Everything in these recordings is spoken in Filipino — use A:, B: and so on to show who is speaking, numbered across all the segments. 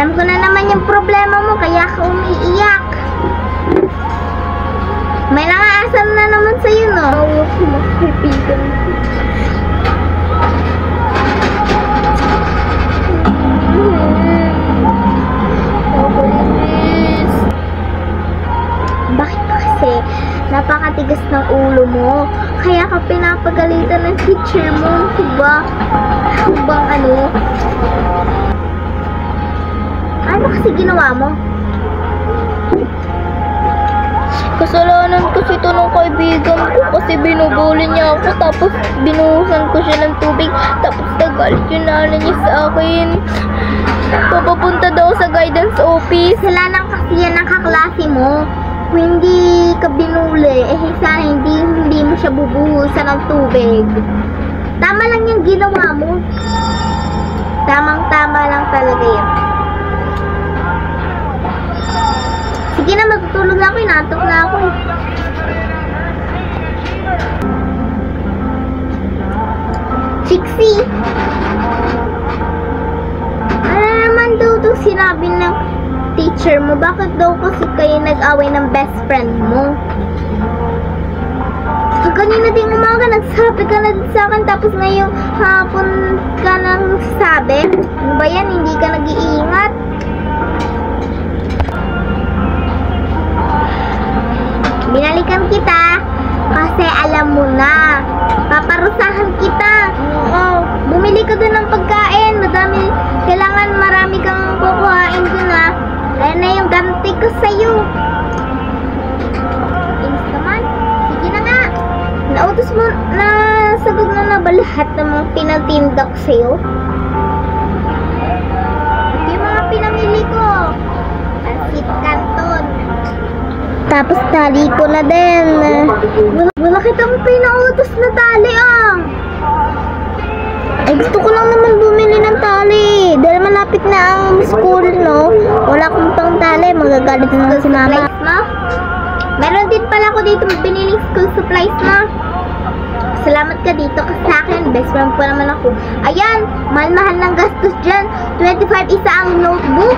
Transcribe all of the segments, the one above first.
A: Alam ko na naman yung problema mo, kaya ka umiiyak. May nangaasar na naman sa'yo, no? Oo, kaibigan ko. Bakit kasi napakatigas ng ulo mo? Kaya ka pinapagalitan ng teacher mo, diba? Bang ano? Ano kasi ginawa mo? Kasalanan kasi ito ng kaibigan ko kasi binubuli niya ako tapos binuhusan ko siya ng tubig tapos nagalit yung nanay niya sa akin. Papapunta daw sa guidance office. Kasalanan kasi yan ng kaklase mo. Kung hindi ka binuli, sana hindi mo siya bubuhusan ng tubig. Tama lang yung ginawa mo. Tamang-tama lang talaga yan. Sige na, matutulog na ako. Inaantok na ako. Chixie! Ano naman daw itong sinabi ng teacher mo? Bakit daw kasi kayo nag-away ng best friend mo? Kanina ding umaga, nagsabi ka na sa akin, tapos ngayong hapon ka nang sabi. Ano ba yan? Hindi ka nag-iingat? Binalikan kita kasi alam mo na. Paparusahan kita. Oo. Bumili ka dun ng pagkain. Kailangan marami kang kukuhain dun, ha. Ayan na yung ganti ko sa'yo. Inis naman. Sige na nga. Nautos mo na sagog na ba lahat ng mga pinatindak sa'yo? Ito yung mga pinamili ko. Pansit Canton. Tapos tali ko na din. Wala kitang pinautos na tali, ah. Ay, gusto ko lang naman bumili ng tali. Dahil malapit na ang school, no? Wala akong pang tali. Magagalit na si mama. Meron din pala ako dito biniling school supplies, ma. Salamat ka dito kasi sa akin. Best friend po naman ako. Ayan, mahal-mahal ng gastos dyan. 25 isa ang notebook.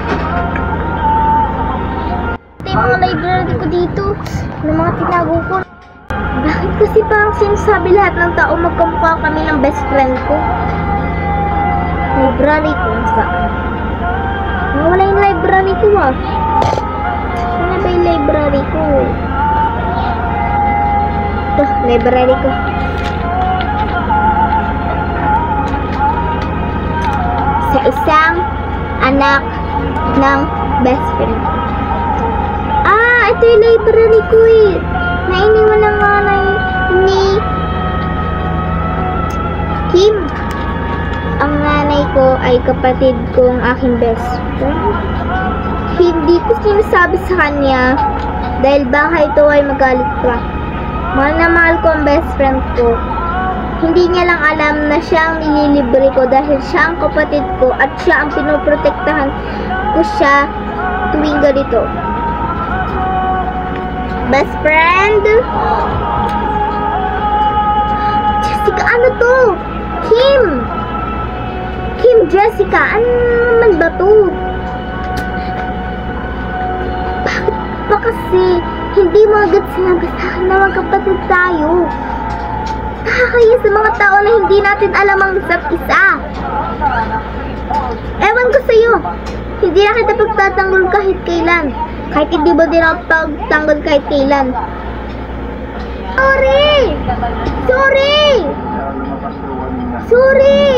A: Yung mga library ko dito, ng mga tinago ko. Bakit kasi parang sinasabi lahat ng tao magkamukha kami ng best friend ko? Library ko, saan? Nawala yung library ko, ah. Saan ba yung library ko? Ito, library ko. Sa isang anak ng best friend. Ito yung library ko, eh. Nainiwan ng nanay ni Kim. Ang nanay ko ay kapatid ko ang aking best friend. Hindi ko sinasabi sa kanya dahil baka ito ay magalit pa. Mahal na mahal ko ang best friend ko. Hindi niya lang alam na siya ang nililibre ko dahil siya ang kapatid ko at siya ang pinoprotektahan ko siya tuwing ganito. Best friend? Jessica, ano to? Kim! Kim, Jessica, ano naman ba to? Bakit ba kasi hindi mo agad sinabi sa akin na magkapatid tayo? Nakakaya sa mga tao na hindi natin alam ang isa't isa. Ewan ko sa'yo, hindi na kita pagtatanggol kahit kailan. Kahit hindi ba din ako pagtanggol kahit kailan. Sorry! Sorry! Sorry!